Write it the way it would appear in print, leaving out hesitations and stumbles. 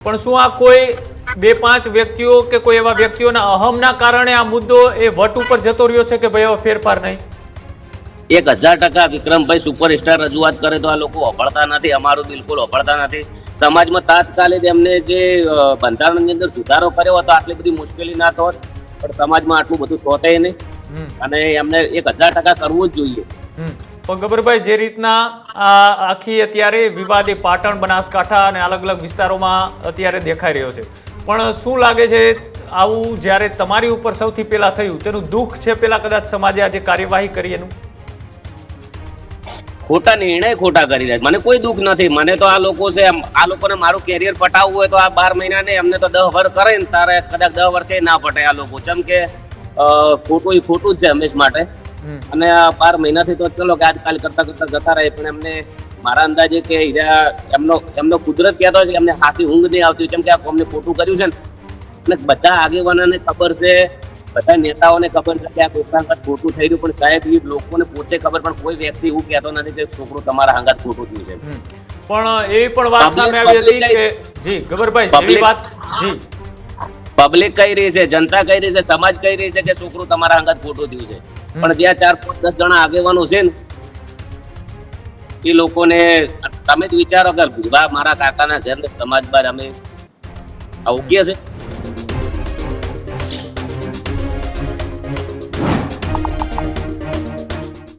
પણ શું આ કોઈ 2-5 વ્યક્તિઓ કે કોઈ એવા વ્યક્તિઓના અહમના કારણે આ મુદ્દો એ વટ ઉપર જતો રહ્યો છે કે ભાઈ હવે ફેરફાર નહીં? 1000% વિક્રમભાઈ સુપરસ્ટાર રજૂઆત કરે તો આ લોકો અભળતા નથી, અમારું બિલકુલ અભળતા નથી. સમાજમાં તાત્કાલિક એમને જે બંધારણની અંદર સુધારો કર્યો હતો આટલી બધી મુશ્કેલી ના થોત, પણ સમાજમાં આટલું બધું થોતે નહીં અને એમને 1000% કરવું જ જોઈએ. પણ ગબ્બરભાઈ, જે રીતના આ આખી અત્યારે વિવાદ એ પાટણ, બનાસકાંઠા અને અલગ અલગ વિસ્તારોમાં અત્યારે દેખાઈ રહ્યો છે, પણ શું લાગે છે આવું જ્યારે તમારી ઉપર સૌથી પહેલા થયું તેનું દુઃખ છે પહેલા કદાચ સમાજે આજે કાર્યવાહી કરી એનું? ખોટા નિર્ણય ખોટા કરી રહ્યા છે. મને કોઈ દુઃખ નથી. મને તો આ લોકો છે, આ લોકોને મારું કેરિયર પટાવવું હોય તો આ 12 મહિના ને એમને તો 10 વર્ષ કરે ને તારે કદાચ 10 વર્ષે ના પટે આ લોકો. જેમ કે ખોટું જ છે હંમેશ માટે. અને 12 મહિનાથી તો ચલો કે આજકાલ કરતા જતા રહે, પણ એમને મારા અંદાજે કે એમનો કુદરત કહેતો છે કે એમને હાથી ઊંઘ નહીં આવતી, કેમ કે અમને ખોટું કર્યું છે ને. અને બધા આગેવાનોને ખબર છે, બધા નેતાઓને ખબર છે કે આ કોઈના હાથ ખોટું થઈ રહ્યું, પણ સાહેબ એ લોકોને પોતે ખબર, પણ કોઈ વ્યક્તિ એવું કહેતો નથી કે છોકરું તમારા હાથ ખોટું થયું છે. પણ એવી પણ વાત સામે આવી હતી કે જી ગબ્બરભાઈ, એવી વાત જી પબ્લિક કહી રહી છે, જનતા કહી રહી છે, સમાજ કહી રહી છે કે છોકરું તમારા અંગત ખોટું થયું છે, પણ જ્યાં 4-5-10 જણા આગેવાનો છે ને એ લોકોને તમે જ વિચારો કે મારા કાકાના ઘર સમાજ બાર અમે ઉગ્યા છે.